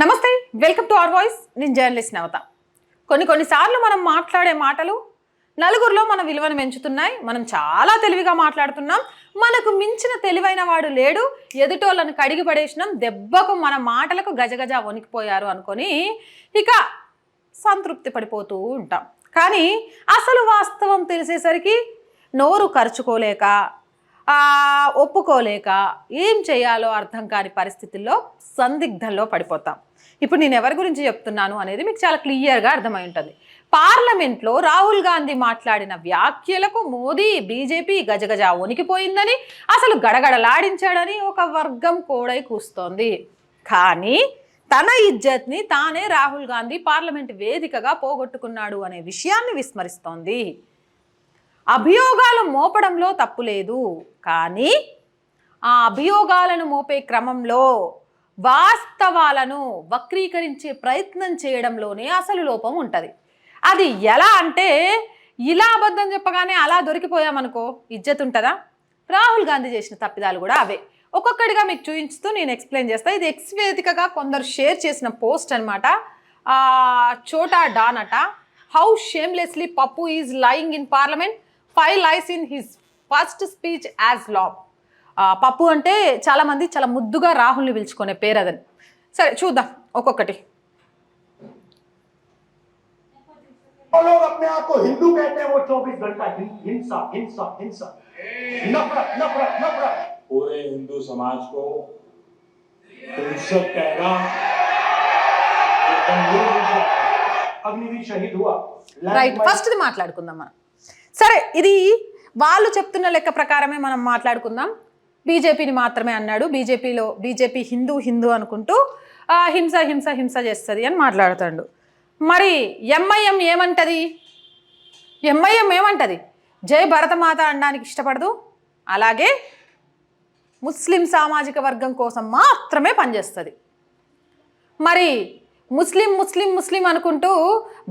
నమస్తే, welcome to our voice. నేను journalist నవత. కొన్నిసార్లు మనం మాట్లాడే మాటలు నలుగురిలో మన విలువను పెంచుతున్నాయి. మనం చాలా తెలివిగా మాట్లాడుతున్నాం. మనకు మించిన తెలివైన వాడు లేడు. ఎదుటోళ్ళను కడిగి పడేసినాం. దెబ్బకు మన మాటలకు గజగజ వణికిపోయారు అనుకొని ఇక సంతృప్తి పడిపోతూ ఉంటాం. కానీ అసలు వాస్తవం తెలిసేసరికి నోరు ఖర్చుకోలేక ఒప్పుకోలేక ఏం చేయాలో అర్థం కాని పరిస్థితుల్లో సందిగ్ధంలో పడిపోతాం. ఇప్పుడు నేను ఎవరి గురించి చెప్తున్నాను అనేది మీకు చాలా క్లియర్గా అర్థమై ఉంటుంది. పార్లమెంట్లో రాహుల్ గాంధీ మాట్లాడిన వ్యాఖ్యలకు మోదీ బీజేపీ గజగజ వణికిపోయిందని, అసలు గడగడలాడించాడని ఒక వర్గం కోడై కూస్తోంది. కానీ తన ఇజ్జత్ని తానే రాహుల్ గాంధీ పార్లమెంట్ వేదికగా పోగొట్టుకున్నాడు అనే విషయాన్ని విస్మరిస్తోంది. అభియోగాలు మోపడంలో తప్పు లేదు, కానీ ఆ అభియోగాలను మోపే క్రమంలో వాస్తవాలను వక్రీకరించే ప్రయత్నం చేయడంలోనే అసలు లోపం ఉంటుంది. అది ఎలా అంటే, ఇలా అబద్ధం చెప్పగానే అలా దొరికిపోయామనుకో ఇజ్జత్ ఉంటుందా? రాహుల్ గాంధీ చేసిన తప్పిదాలు కూడా అవే. ఒక్కొక్కటిగా మీకు చూపించుతూ నేను ఎక్స్ప్లెయిన్ చేస్తాను. ఇది ఎక్స్ వేదికగా కొందరు షేర్ చేసిన పోస్ట్ అనమాట. చోటా డాన్ అట, హౌ షేమ్లెస్లీ పప్పు is lying in parliament, 5 lies in his first speech as law. పప్పు అంటే చాలామంది చాలా ముద్దుగా రాహుల్ని పిలుచుకునే పేరు అదని. సరే చూద్దాం ఒక్కొక్కటి. लोग अपने आप को हिंदू कहते हैं, वो 24 घंटा हिंसा हिंसा हिंसा नफरत नफरत नफरत पूरे हिंदू समाज को हिंसक कहना अग्निवीर शहीद हुआ. రైట్, ఫస్ట్ ఇది మాట్లాడుకుందాం మనం. సరే, ఇది వాళ్ళు చెప్తున్న లెక్క ప్రకారమే మనం మాట్లాడుకుందాం. బీజేపీని మాత్రమే అన్నాడు. బీజేపీ హిందూ అనుకుంటూ హింస హింస హింస చేస్తుంది అని మాట్లాడుతాడు. మరి ఎంఐఎం ఏమంటది? జై భరతమాత అనడానికి ఇష్టపడదు. అలాగే ముస్లిం సామాజిక వర్గం కోసం మాత్రమే పనిచేస్తుంది. మరి ముస్లిం అనుకుంటూ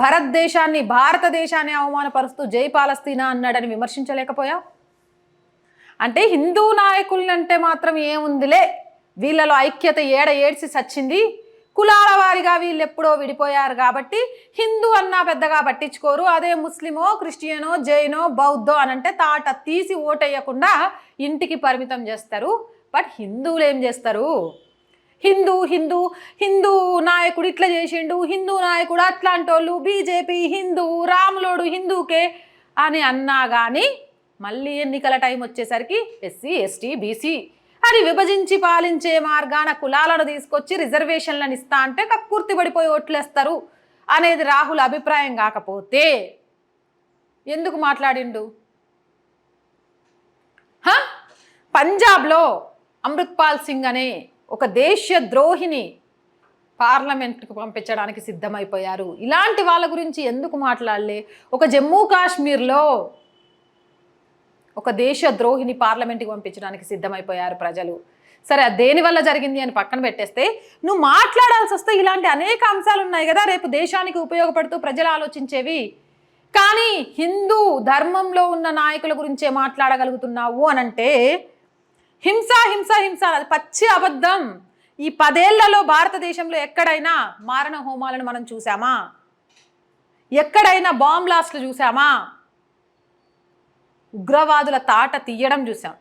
భారతదేశాన్ని అవమానపరుస్తూ జై పాలస్తీనా అన్నాడని విమర్శించలేకపోయా? అంటే హిందూ నాయకులంటే మాత్రం ఏముందిలే, వీళ్ళలో ఐక్యత ఏడ్చి సచ్చింది, కులాల వారిగా వీళ్ళు ఎప్పుడో విడిపోయారు కాబట్టి హిందూ అన్నా పెద్దగా పట్టించుకోరు. అదే ముస్లిమో క్రిస్టియనో జైనో బౌద్ధో అనంటే తాట తీసి ఓటేయకుండా ఇంటికి పరిమితం చేస్తారు. బట్ హిందువులు ఏం చేస్తారు? హిందూ నాయకుడు ఇట్లా చేసిండు, హిందూ నాయకుడు అట్లాంటోళ్ళు, బీజేపీ హిందూ, రాములోడు హిందూకే అని అన్నా కానీ మళ్ళీ ఎన్నికల టైం వచ్చేసరికి ఎస్సీ ఎస్టీ బీసీ అని విభజించి పాలించే మార్గాన కులాలను తీసుకొచ్చి రిజర్వేషన్లను ఇస్తా అంటే కక్కుర్తి పడిపోయి ఓట్లేస్తారు అనేది రాహుల్ అభిప్రాయం కాకపోతే ఎందుకు మాట్లాడిండు? పంజాబ్లో అమృత్పాల్ సింగ్ అనే ఒక దేశ ద్రోహిని పార్లమెంట్కు పంపించడానికి సిద్ధమైపోయారు. ఇలాంటి వాళ్ళ గురించి ఎందుకు మాట్లాడలే? ఒక జమ్మూ కాశ్మీర్లో ఒక దేశ ద్రోహిని పార్లమెంట్కి పంపించడానికి సిద్ధమైపోయారు ప్రజలు. సరే, అది దేనివల్ల జరిగింది అని పక్కన పెట్టేస్తే, నువ్వు మాట్లాడాల్సి వస్తే ఇలాంటి అనేక అంశాలు ఉన్నాయి కదా రేపు దేశానికి ఉపయోగపడుతూ ప్రజలు ఆలోచించేవి. కానీ హిందూ ధర్మంలో ఉన్న నాయకుల గురించే మాట్లాడగలుగుతున్నావు అనంటే హింస హింస హింస అది పచ్చి అబద్ధం. ఈ 10 ఏళ్లలో భారతదేశంలో ఎక్కడైనా మారణ హోమాలను మనం చూసామా? ఎక్కడైనా బాంబ్ బ్లాస్ట్లు చూసామా? ఉగ్రవాదుల తాట తీయడం చూసాం.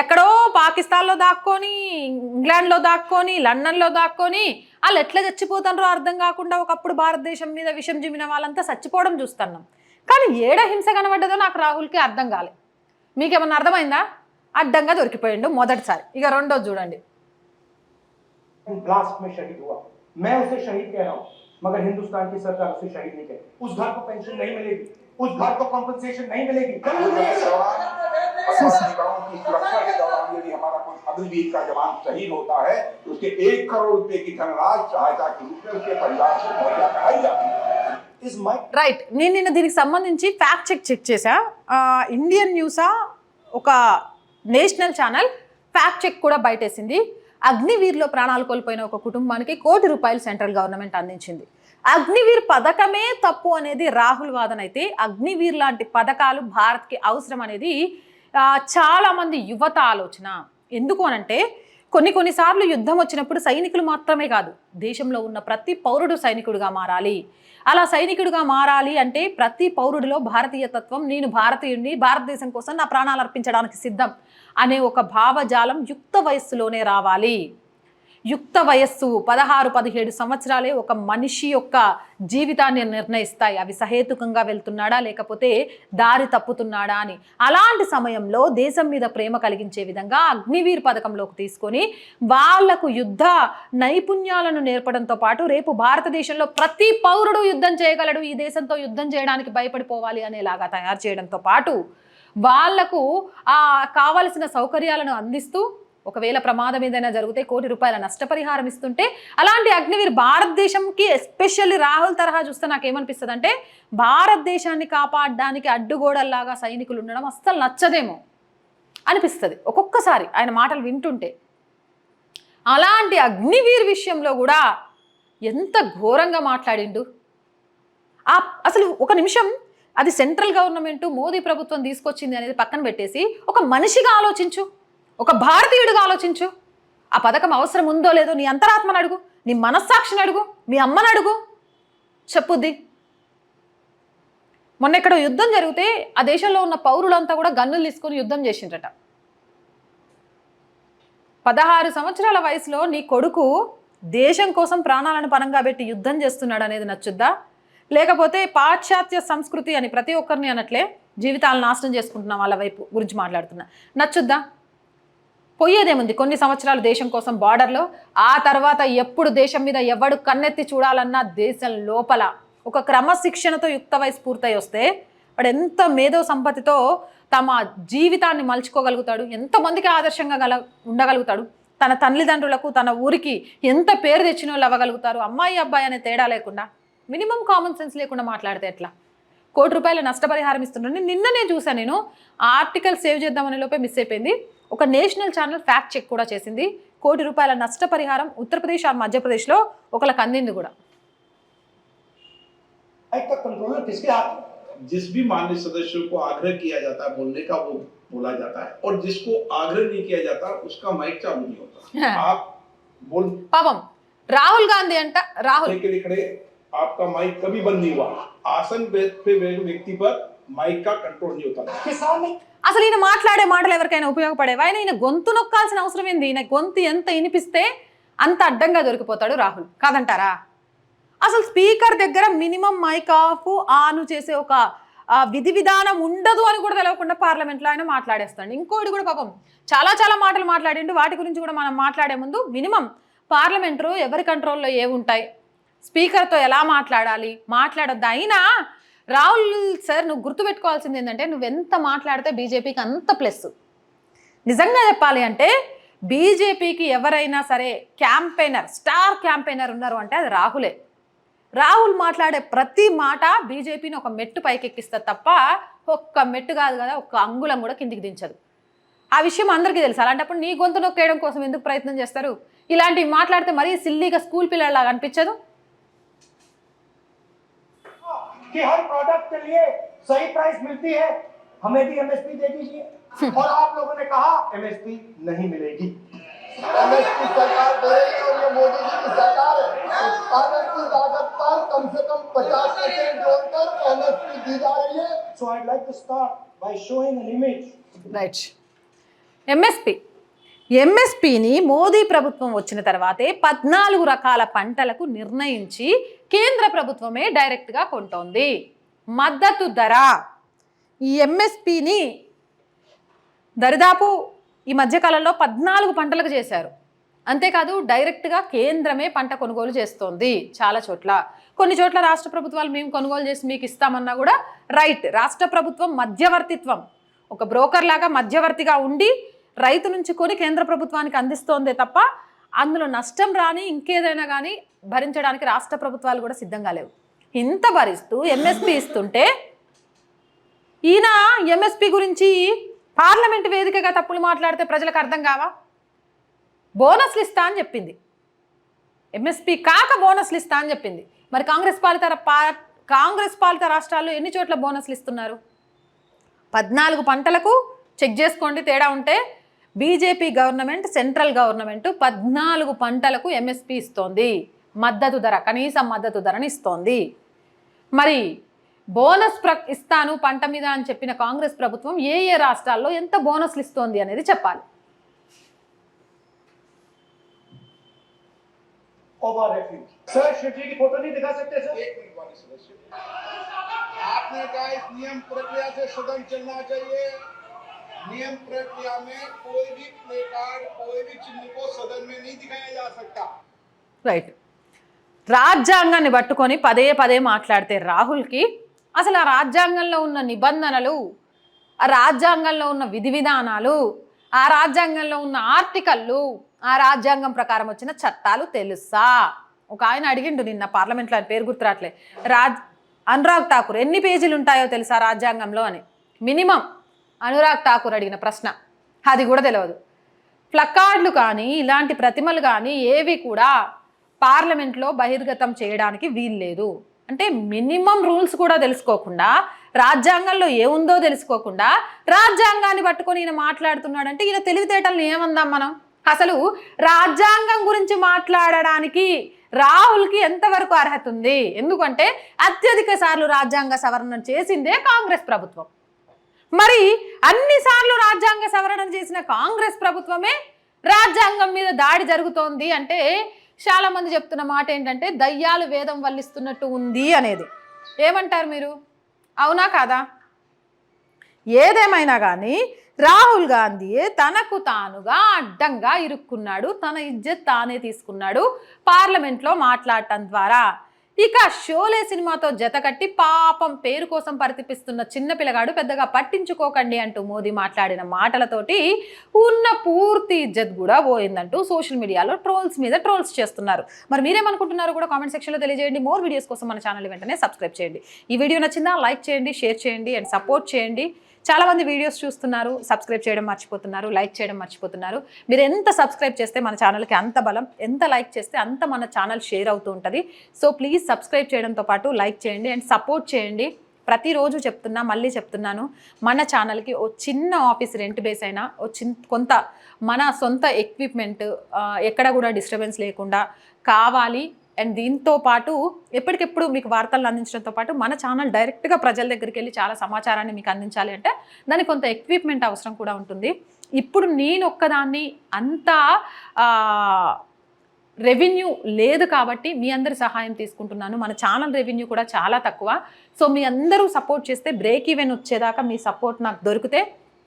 ఎక్కడో పాకిస్తాన్లో దాక్కొని, ఇంగ్లాండ్లో దాక్కొని, లండన్లో దాక్కొని వాళ్ళు ఎట్లా చచ్చిపోతారో అర్థం కాకుండా ఒకప్పుడు భారతదేశం మీద విషం జిమ్మిన వాళ్ళంతా చచ్చిపోవడం చూస్తున్నాం. కానీ ఏడ హింస కనబడ్డదో నాకు రాహుల్కి అర్థం కాలే. మీకేమన్నా అర్థమైందా? అడ్డంగా దొరికిపోయిండు మొదటిసారి. ఇక రెండోది చూడండి. ब्लास्ट में शहीद हुआ, मैं उसे शहीद कह रहा हूं, मगर हिंदुस्तान की सरकार उसे शहीद नहीं कहती. उस घर को पेंशन नहीं मिलेगी, उस घर को कंपनसेशन नहीं मिलेगी. की सुरक्षा के दौरान यदि हमारा कोई अग्निवीर का जवान शहीद होता है तो उसके 1 करोड़ रुपए की धनराशि सहायता के रूप में उसके परिवार को मुहैया कराई जाती है. రైట్, నేను నిన్న దీనికి సంబంధించి ఫ్యాక్ట్ చెక్ చేశా. ఇండియన్ న్యూసా ఒక నేషనల్ ఛానల్ ఫ్యాక్ట్ చెక్ కూడా బయటేసింది. అగ్నివీర్లో ప్రాణాలు కోల్పోయిన ఒక కుటుంబానికి ₹1 కోటి సెంట్రల్ గవర్నమెంట్ అందించింది. అగ్నివీర్ పథకమే తప్పు అనేది రాహుల్ వాదన అయితే, అగ్నివీర్ లాంటి పథకాలు భారత్కి అవసరం అనేది చాలామంది యువత ఆలోచన. ఎందుకు అనంటే కొన్నిసార్లు యుద్ధం వచ్చినప్పుడు సైనికులు మాత్రమే కాదు, దేశంలో ఉన్న ప్రతి పౌరుడు సైనికుడిగా మారాలి. అలా సైనికుడిగా మారాలి అంటే ప్రతి పౌరుడిలో భారతీయ తత్వం, నేను భారతీయుడిని, భారతదేశం కోసం నా ప్రాణాలు అర్పించడానికి సిద్ధం అనే ఒక భావజాలం యుక్త వయస్సులోనే రావాలి. యుక్త వయస్సు 16-17 సంవత్సరాలే ఒక మనిషి యొక్క జీవితాన్ని నిర్ణయిస్తాయి. అవి సహేతుకంగా వెళ్తున్నాడా లేకపోతే దారి తప్పుతున్నాడా అని. అలాంటి సమయంలో దేశం మీద ప్రేమ కలిగించే విధంగా అగ్నివీర్ పథకంలోకి తీసుకొని వాళ్లకు యుద్ధ నైపుణ్యాలను నేర్పడంతో పాటు రేపు భారతదేశంలో ప్రతి పౌరుడు యుద్ధం చేయగలడు, ఈ దేశంతో యుద్ధం చేయడానికి భయపడిపోవాలి అనేలాగా తయారు చేయడంతో పాటు వాళ్లకు కావలసిన సౌకర్యాలను అందిస్తూ ఒకవేళ ప్రమాదం ఏదైనా జరిగితే ₹1 కోటి నష్టపరిహారం ఇస్తుంటే, అలాంటి అగ్నివీర్ భారతదేశంకి ఎస్పెషల్లీ రాహుల్ తరహా చూస్తే నాకేమనిపిస్తుంది అంటే భారతదేశాన్ని కాపాడడానికి అడ్డుగోడల్లాగా సైనికులు ఉండడం అస్సలు నచ్చదేమో అనిపిస్తుంది ఒక్కొక్కసారి ఆయన మాటలు వింటుంటే. అలాంటి అగ్నివీర్ విషయంలో కూడా ఎంత ఘోరంగా మాట్లాడిండు. అసలు ఒక నిమిషం అది సెంట్రల్ గవర్నమెంట్ మోదీ ప్రభుత్వం తీసుకొచ్చింది అనేది పక్కన పెట్టేసి ఒక మనిషిగా ఆలోచించు, ఒక భారతీయుడిగా ఆలోచించు. ఆ పథకం అవసరం ఉందో లేదో నీ అంతరాత్మను అడుగు, నీ మనస్సాక్షిని అడుగు, మీ అమ్మని అడుగు, చెప్పుద్ది. మొన్న ఎక్కడో యుద్ధం జరిగితే ఆ దేశంలో ఉన్న పౌరులంతా కూడా గన్నులు తీసుకొని యుద్ధం చేసిండ్రట. 16 సంవత్సరాల వయసులో నీ కొడుకు దేశం కోసం ప్రాణాలను పణంగా పెట్టి యుద్ధం చేస్తున్నాడు అనేది నచ్చుద్దా? లేకపోతే పాశ్చాత్య సంస్కృతి అని ప్రతి ఒక్కరిని అనట్లే జీవితాలను నాశనం చేసుకుంటున్న వాళ్ళ వైపు గురించి మాట్లాడుతున్నా, నచ్చుద్దా? పోయేదేముంది కొన్ని సంవత్సరాలు దేశం కోసం బార్డర్లో, ఆ తర్వాత ఎప్పుడు దేశం మీద ఎవడు కన్నెత్తి చూడాలన్నా దేశం లోపల ఒక క్రమశిక్షణతో యుక్త వయసు పూర్తయి వస్తే వాడు ఎంత మేధో సంపత్తితో తమ జీవితాన్ని మలుచుకోగలుగుతాడు, ఎంతమందికి ఆదర్శంగా ఉండగలుగుతాడు, తన తల్లిదండ్రులకు తన ఊరికి ఎంత పేరు తెచ్చిన వాళ్ళు అవ్వగలుగుతారు. అమ్మాయి అబ్బాయి అనే తేడా లేకుండా మినిమం కామన్ సెన్స్ లేకుండా మాట్లాడితే ఎట్లా? ₹1 కోటి నష్టపరిహారం ఇస్తున్నాను. నిన్ననే చూసాను నేను, ఆ ఆర్టికల్ సేవ్ చేద్దామనే లోపే మిస్ అయిపోయింది. ఒక నేషనల్ ఛానల్ ఫ్యాక్ట్ చెక్ కూడా చేసింది. ₹1 కోటి నష్టపరిహారం ఉత్తరప్రదేశ్ और మధ్యప్రదేశ్లో ఒకళ్ళకి అందింది కూడా. कंट्रोलर किसके हाथ में? जिस भी माननीय सदस्यों को आग्रह किया जाता है बोलने का वो बोला जाता है, और जिसको आग्रह नहीं किया जाता उसका माइक चालू नहीं होता. आप बोल పాపం రాహుల్ గాంధీ అంట, రాహుల్ इकडे आपका माइक कभी बंद नहीं हुआ. आसन पे व्यक्ति पर माइक का कंट्रोल नहीं होता. किसान ने అసలు ఈయన మాట్లాడే మాటలు ఎవరికైనా ఉపయోగపడేవా? ఈయన గొంతు నొక్కాల్సిన అవసరం ఏంది? ఈయన గొంతు ఎంత వినిపిస్తే అంత అడ్డంగా దొరికిపోతాడు రాహుల్, కాదంటారా? అసలు స్పీకర్ దగ్గర మినిమం మైక్ ఆఫ్ ఆన్ చేసే ఒక విధి విధానం ఉండదు అని కూడా తెలియకుండా పార్లమెంట్లో ఆయన మాట్లాడేస్తాడు. ఇంకోటి కూడా పాపం చాలా మాటలు మాట్లాడిండు. వాటి గురించి కూడా మనం మాట్లాడే ముందు మినిమం పార్లమెంటు ఎవరి కంట్రోల్లో ఏముంటాయి, స్పీకర్తో ఎలా మాట్లాడాలి, మాట్లాడొద్దు. అయినా రాహుల్ సార్ నువ్వు గుర్తుపెట్టుకోవాల్సింది ఏంటంటే నువ్వెంత మాట్లాడితే బీజేపీకి అంత ప్లస్. నిజంగా చెప్పాలి అంటే బీజేపీకి ఎవరైనా సరే క్యాంపెయినర్, స్టార్ క్యాంపెయినర్ ఉన్నారు అంటే అది రాహులే. రాహుల్ మాట్లాడే ప్రతి మాట బీజేపీని ఒక మెట్టు పైకెక్కిస్తుంది తప్ప ఒక్క మెట్టు కాదు కదా, ఒక్క అంగుళం కూడా కిందికి దించదు. ఆ విషయం అందరికీ తెలుసు. అలాంటప్పుడు నీ గొంతు నొక్కేయడం కోసం ఎందుకు ప్రయత్నం చేస్తారు? ఇలాంటివి మాట్లాడితే మరీ సిల్లీగా స్కూల్ పిల్లలాగా అనిపించదు? कि हर प्रोडक्ट के लिए सही प्राइस मिलती है, हमें भी एमएसपी दे दीजिए. और आप लोगों ने कहा एमएसपी नहीं मिलेगी. एमएसपी सरकार दे रही है और ये मोदी जी की सरकार है. उत्पादन की लागत पर कम से कम 50% जोड़कर एमएसपी दी जा रही है. So I'd like to start by showing an image. Right. ఎంఎస్పీని మోదీ ప్రభుత్వం వచ్చిన తర్వాతే 14 రకాల పంటలకు నిర్ణయించి కేంద్ర ప్రభుత్వమే డైరెక్ట్గా కొంటోంది. మద్దతు ధర ఈ ఎంఎస్పీని దరిదాపు ఈ మధ్యకాలంలో 14 పంటలకు చేశారు. అంతేకాదు డైరెక్ట్గా కేంద్రమే పంట కొనుగోలు చేస్తోంది చాలా చోట్ల. కొన్ని చోట్ల రాష్ట్ర ప్రభుత్వాలు మేము కొనుగోలు చేసి మీకు ఇస్తామన్నా కూడా రైట్, రాష్ట్ర ప్రభుత్వం మధ్యవర్తిత్వం, ఒక బ్రోకర్ లాగా మధ్యవర్తిగా ఉండి రైతు నుంచి కొని కేంద్ర ప్రభుత్వానికి అందిస్తోందే తప్ప అందులో నష్టం రాని ఇంకేదైనా కానీ భరించడానికి రాష్ట్ర ప్రభుత్వాలు కూడా సిద్ధంగా లేవు. ఇంత భరిస్తూ ఎంఎస్పీ ఇస్తుంటే ఈయన ఎంఎస్పీ గురించి పార్లమెంట్ వేదికగా తప్పులు మాట్లాడితే ప్రజలకు అర్థం కావా? బోనస్లు ఇస్తా అని చెప్పింది, ఎంఎస్పీ కాక బోనస్లు ఇస్తా అని చెప్పింది. మరి కాంగ్రెస్ పాలిత రాష్ట్రాల్లో ఎన్ని చోట్ల బోనస్లు ఇస్తున్నారు? 14 పంటలకు చెక్ చేసుకోండి, తేడా ఉంటే బీజేపీ గవర్నమెంట్, సెంట్రల్ గవర్నమెంట్ 14 పంటలకు ఎంఎస్పి ఇస్తోంది, మద్దతు ధర, కనీస మద్దతు ధరని ఇస్తోంది. మరి బోనస్ ఇస్తాను పంట మీద అని చెప్పిన కాంగ్రెస్ ప్రభుత్వం ఏ ఏ రాష్ట్రాల్లో ఎంత బోనస్లు ఇస్తోంది అనేది చెప్పాలి. ओवर रेफ्यूज सर, शिवजी की फोटो नहीं दिखा सकते सर? एक मिनट वाले सदस्य, आपने कहा इस नियम प्रक्रिया से सदन चलना चाहिए। नियम प्रक्रिया में कोई भी प्ले कार्ड, कोई भी चिन्ह को सदन में नहीं दिखाया जा सकता। రైట్. రాజ్యాంగాన్ని పట్టుకొని పదే పదే మాట్లాడితే రాహుల్కి అసలు ఆ రాజ్యాంగంలో ఉన్న నిబంధనలు, ఆ రాజ్యాంగంలో ఉన్న విధి విధానాలు, ఆ రాజ్యాంగంలో ఉన్న ఆర్టికల్లు, ఆ రాజ్యాంగం ప్రకారం వచ్చిన చట్టాలు తెలుసా? ఒక ఆయన అడిగిండు నిన్న పార్లమెంట్లో, ఆయన పేరు గుర్తురాట్లే, అనురాగ్ ఠాకూర్, ఎన్ని పేజీలు ఉంటాయో తెలుసా రాజ్యాంగంలో అని. మినిమం అనురాగ్ ఠాకూర్ అడిగిన ప్రశ్న అది కూడా తెలియదు. ప్లకార్డులు కానీ ఇలాంటి ప్రతిమలు కానీ ఏవి కూడా పార్లమెంట్లో బహిర్గతం చేయడానికి వీల్లేదు. అంటే మినిమం రూల్స్ కూడా తెలుసుకోకుండా, రాజ్యాంగంలో ఏముందో తెలుసుకోకుండా రాజ్యాంగాన్ని పట్టుకొని ఈయన మాట్లాడుతున్నాడంటే ఈయన తెలివితేటలను ఏమందాం మనం? అసలు రాజ్యాంగం గురించి మాట్లాడడానికి రాహుల్కి ఎంతవరకు అర్హత ఉంది? ఎందుకంటే అత్యధిక సార్లు రాజ్యాంగ సవరణ చేసిందే కాంగ్రెస్ ప్రభుత్వం. మరి అన్నిసార్లు రాజ్యాంగ సవరణ చేసిన కాంగ్రెస్ ప్రభుత్వమే రాజ్యాంగం మీద దాడి జరుగుతోంది అంటే చాలా మంది చెప్తున్న మాట ఏంటంటే దయ్యాలు వేదం వల్లిస్తున్నట్టు ఉంది అనేది. ఏమంటారు మీరు? అవునా కాదా? ఏదేమైనా కానీ రాహుల్ గాంధీయే తనకు తానుగా అడ్డంగా ఇరుక్కున్నాడు, తన ఇజ్జత్ తానే తీసుకున్నాడు పార్లమెంట్లో మాట్లాడటం ద్వారా. ఇక షోలే సినిమాతో జతకట్టి పాపం పేరు కోసం పరితపిస్తున్న చిన్న పిల్లగాడు పెద్దగా పట్టించుకోకండి అంటూ మోదీ మాట్లాడిన మాటలతోటి ఉన్న పూర్తి ఇజ్జత్ కూడా పోయిందంటూ సోషల్ మీడియాలో ట్రోల్స్ మీద ట్రోల్స్ చేస్తున్నారు. మరి మీరేమనుకుంటున్నారో కూడా కామెంట్ సెక్షన్లో తెలియజేయండి. మోర్ వీడియోస్ కోసం మన ఛానల్ వెంటనే సబ్స్క్రైబ్ చేయండి. ఈ వీడియో నచ్చిందా? లైక్ చేయండి, షేర్ చేయండి అండ్ సపోర్ట్ చేయండి. చాలామంది వీడియోస్ చూస్తున్నారు, సబ్స్క్రైబ్ చేయడం మర్చిపోతున్నారు, లైక్ చేయడం మర్చిపోతున్నారు. మీరు ఎంత సబ్స్క్రైబ్ చేస్తే మన ఛానల్కి అంత బలం, ఎంత లైక్ చేస్తే అంత మన ఛానల్ షేర్ అవుతూ ఉంటుంది. సో ప్లీజ్ సబ్స్క్రైబ్ చేయడంతో పాటు లైక్ చేయండి అండ్ సపోర్ట్ చేయండి. ప్రతిరోజు చెప్తున్నా, మళ్ళీ చెప్తున్నాను, మన ఛానల్కి ఓ చిన్న ఆఫీస్ రెంట్ బేస్ అయినా కొంత మన సొంత ఎక్విప్మెంట్ ఎక్కడ కూడా డిస్టర్బెన్స్ లేకుండా కావాలి. అండ్ దీంతో పాటు ఎప్పటికెప్పుడు మీకు వార్తలు అందించడంతో పాటు మన ఛానల్ డైరెక్ట్గా ప్రజల దగ్గరికి వెళ్ళి చాలా సమాచారాన్ని మీకు అందించాలి అంటే దానికి కొంత ఎక్విప్మెంట్ అవసరం కూడా ఉంటుంది. ఇప్పుడు నేను ఒక్కదాన్ని అంత రెవెన్యూ లేదు కాబట్టి మీ అందరి సహాయం తీసుకుంటున్నాను. మన ఛానల్ రెవెన్యూ కూడా చాలా తక్కువ. సో మీ అందరూ సపోర్ట్ చేస్తే బ్రేక్ ఈవెన్ వచ్చేదాకా మీ సపోర్ట్ నాకు దొరికితే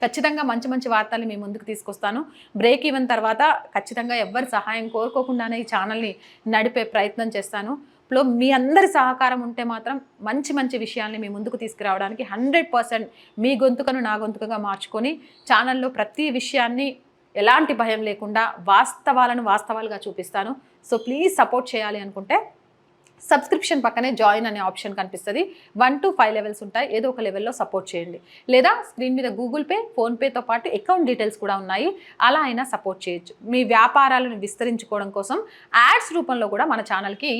ఖచ్చితంగా మంచి మంచి వార్తల్ని మీ ముందుకు తీసుకొస్తాను. బ్రేక్ ఈవెన్ తర్వాత ఖచ్చితంగా ఎవరి సహాయం కోరుకోకుండానే ఈ ఛానల్ని నడిపే ప్రయత్నం చేస్తాను. ఇప్పుడు మీ అందరి సహకారం ఉంటే మాత్రం మంచి మంచి విషయాల్ని మీ ముందుకు తీసుకురావడానికి 100% మీ గొంతుకను నా గొంతుకగా మార్చుకొని ఛానల్లో ప్రతి విషయాన్ని ఎలాంటి భయం లేకుండా వాస్తవాలను వాస్తవాలుగా చూపిస్తాను. సో ప్లీజ్ సపోర్ట్ చేయాలి అనుకుంటే సబ్స్క్రిప్షన్ పక్కనే జాయిన్ అనే ఆప్షన్ కనిపిస్తుంది. 1 to 5 లెవెల్స్ ఉంటాయి. ఏదో ఒక లెవెల్లో సపోర్ట్ చేయండి. లేదా స్క్రీన్ మీద గూగుల్ పే, ఫోన్పేతో పాటు అకౌంట్ డీటెయిల్స్ కూడా ఉన్నాయి. అలా అయినా సపోర్ట్ చేయొచ్చు. మీ వ్యాపారాలను విస్తరించుకోవడం కోసం యాడ్స్ రూపంలో కూడా మన ఛానల్కి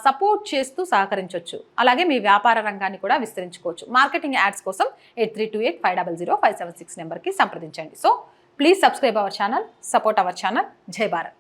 సపోర్ట్ చేస్తూ సహకరించవచ్చు. అలాగే మీ వ్యాపార రంగాన్ని కూడా విస్తరించుకోవచ్చు. మార్కెటింగ్ యాడ్స్ కోసం 8328500576 నెంబర్కి సంప్రదించండి. So please subscribe our channel, support our channel. జై భారత్.